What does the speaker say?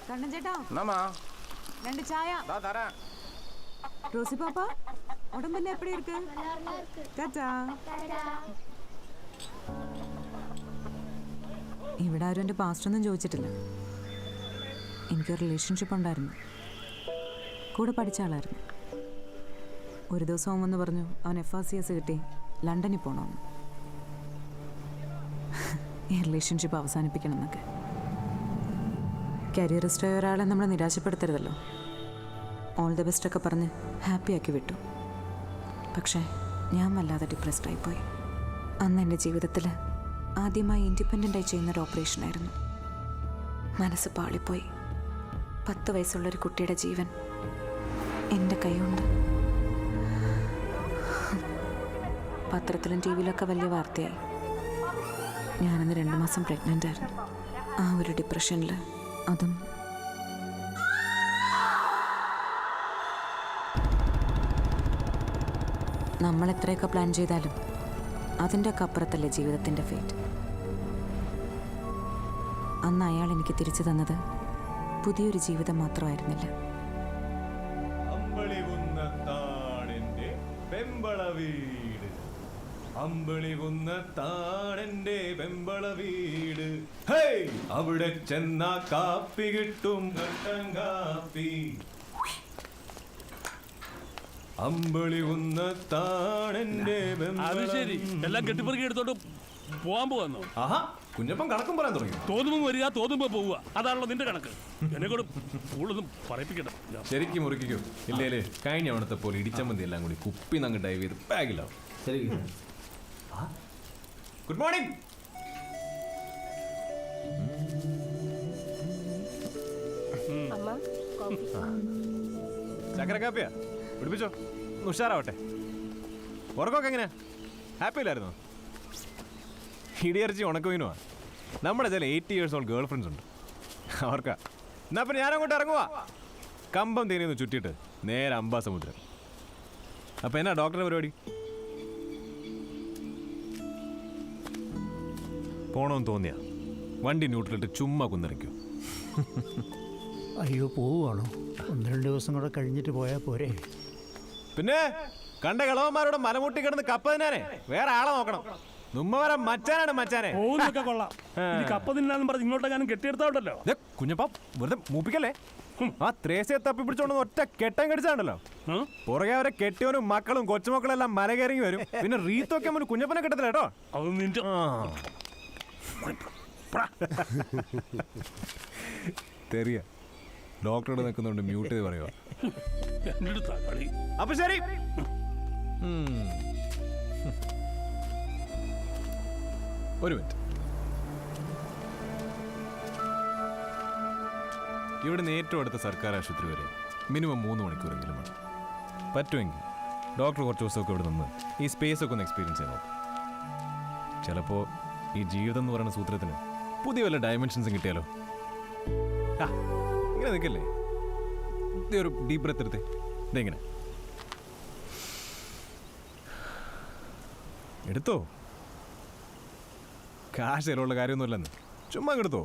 കണ്ണൻ ചേട്ടാ என்னம்மா 2 ചായ. தரேன். ரோசி பாப்பா உடம்பெல்லாம் எப்படி இருக்கு? ടാറ്റാ. ഇവിടെ ആരും എൻ്റെ പാസ്റ്റൊന്നും ചോദിച്ചിട്ടില്ല. എനിക്കൊരു റിലേഷൻഷിപ്പ് ഉണ്ടായിരുന്നു. കൂടെ പഠിച്ച ആളായിരുന്നു. ഒരു ദിവസം അവൻ വന്ന് പറഞ്ഞു അവൻ FRCS കിട്ടി ലണ്ടനിൽ പോകണമെന്ന്. ഈ റിലേഷൻഷിപ്പ് അവസാനിപ്പിക്കണം എന്നൊക്കെ. കരിയറിസ്റ്റായ ഒരാളെ നമ്മൾ നിരാശപ്പെടുത്തരുതല്ലോ. ഓൾ ദി ബെസ്റ്റ് ഒക്കെ പറഞ്ഞ് ഹാപ്പിയാക്കി വിട്ടു. പക്ഷേ ഞാൻ വല്ലാതെ ഡിപ്രസ്ഡായിപ്പോയി. അന്ന് എൻ്റെ ജീവിതത്തിൽ ആദ്യമായി ഇൻഡിപെൻഡൻ്റായി ചെയ്യുന്നൊരു ഓപ്പറേഷനായിരുന്നു. മനസ്സ് പാളിപ്പോയി. 10 വയസ്സുള്ളൊരു കുട്ടിയുടെ ജീവൻ എൻ്റെ കൈകൊണ്ട്. പത്രത്തിലും TV യിലൊക്കെ വലിയ വാർത്തയായി. ഞാനന്ന് 2 മാസം പ്രഗ്നൻ്റ് ആയിരുന്നു. ആ ഒരു ഡിപ്രഷനിൽ അതും നമ്മൾ എത്രയൊക്കെ പ്ലാൻ ചെയ്താലും അതിൻ്റെ ഒക്കെ അപ്പുറത്തല്ലേ ജീവിതത്തിൻ്റെ ഫേറ്റ്. അന്ന് അയാൾ എനിക്ക് തിരിച്ചു തന്നത് പുതിയൊരു ജീവിതം മാത്രമായിരുന്നില്ല. അവിടെ ചെന്നാ കാപ്പി കിട്ടും. അത് ശരി, എല്ലാം കെട്ടിപ്പറക്കി എടുത്തോണ്ട് പോവാൻ പോവാന്നോ? ആഹാ, കുഞ്ഞപ്പൻ കണക്കും പറയാൻ തുടങ്ങി. തോന്നുമ്പോ വരിക, തോന്നുമ്പോ പോവുക, അതാണല്ലോ നിന്റെ കണക്ക്. എന്നെ കൂടെ കൂടുതലൊന്നും പറയിപ്പിക്കട്ടെ. ശരിക്കും മുറിക്കോ ഇല്ലേ? കഴിഞ്ഞ അവിടുത്തെ പോലെ ഇടിച്ചമന്തി എല്ലാം കൂടി കുപ്പി നങ്ങ് ഡൈവ് ചെയ്ത് ബാഗിലാവും. ശരി, ഗുഡ് മോർണിംഗ്. ചക്കര കാപ്പിയാ പിടിപ്പിച്ചോ, ഉഷാറാവട്ടെ. ഉറക്കമൊക്കെ എങ്ങനെയാ? ഹാപ്പി ഇല്ലായിരുന്നോ? ഇടിയറച്ചി ഉണക്കുമീനുവാ. നമ്മുടെ ചില 80 years old ഗേൾ ഫ്രണ്ട്സ് ഉണ്ട്, അവർക്കാ. എന്നാ പിന്നെ ഞാനങ്ങോട്ട് ഇറങ്ങുവാ. കമ്പം തേനിയൊന്ന് ചുറ്റിയിട്ട് നേരെ അംബാസമുദ്രം. അപ്പം എന്നാ ഡോക്ടറുടെ പരിപാടി? പോണമെന്ന് തോന്നിയാ വണ്ടി ന്യൂട്രലിട്ട് ചുമ്മാ കുന്നിറക്കോ? അയ്യോ, പോവുകയാണോ? 1-2 ദിവസം കൂടെ കഴിഞ്ഞിട്ട് പോയാൽ പോരെ? പിന്നെ കണ്ട കളവന്മാരോട് മലമുട്ടി കിടന്ന് കപ്പ തിന്നാനേ വേറെ ആളെ നോക്കണം. നുമ്മവരെ മച്ചാനാണ് മച്ചാനെ. ഓന്നൊക്കെ കൊള്ളാം. കപ്പ തിന്നാന്ന് പറഞ്ഞ് ഇങ്ങോട്ടെങ്ങാനും കെട്ടിയെടുത്തോണ്ടല്ലോ. കുഞ്ഞപ്പ വെറുതെ മൂപ്പിക്കല്ലേ? ആ ത്രേസ്യെ തപ്പി പിടിച്ചോണ്ട് ഒറ്റ കെട്ടം കടിച്ചാണല്ലോ. പുറകെ അവരെ കെട്ടിയവനും മക്കളും കൊച്ചുമക്കളും എല്ലാം മല കയറി വരും. പിന്നെ റീത്തൊക്കെ മുൻ കുഞ്ഞപ്പനെ കിട്ടത്തില്ല കേട്ടോ. അത് നിന്റെ തെറിയ ഡോക്ടറോട് നിൽക്കുന്നുണ്ട്, മ്യൂട്ട് ചെയ്ത് പറയുക. അപ്പൊ ശരി, ഒരു മിനിറ്റ്. ഇവിടുന്ന് ഏറ്റവും അടുത്ത സർക്കാർ ആശുപത്രി വരെ മിനിമം 3 മണിക്കൂറെങ്കിലും വേണം. പറ്റുമെങ്കിൽ ഡോക്ടർ കുറച്ച് ദിവസമൊക്കെ ഇവിടെ നിന്ന് ഈ സ്പേസ് ഒക്കെ ഒന്ന് എക്സ്പീരിയൻസ് ചെയ്യാൻ നോക്കും. ചിലപ്പോൾ ഈ ജീവിതം എന്ന് പറയുന്ന സൂത്രത്തിന് പുതിയ വല്ല ഡയമെൻഷൻസും കിട്ടിയാലോ. ഇങ്ങനെ നിൽക്കല്ലേ, ഒരു ഡീപ്പ് ബ്രെത്ത് എടുത്തേ. ഇതെങ്ങനെ എടുത്തോ? കാശ് ചിലവുള്ള കാര്യമൊന്നുമില്ലെന്ന് ചുമ്മാ എടുത്തോ.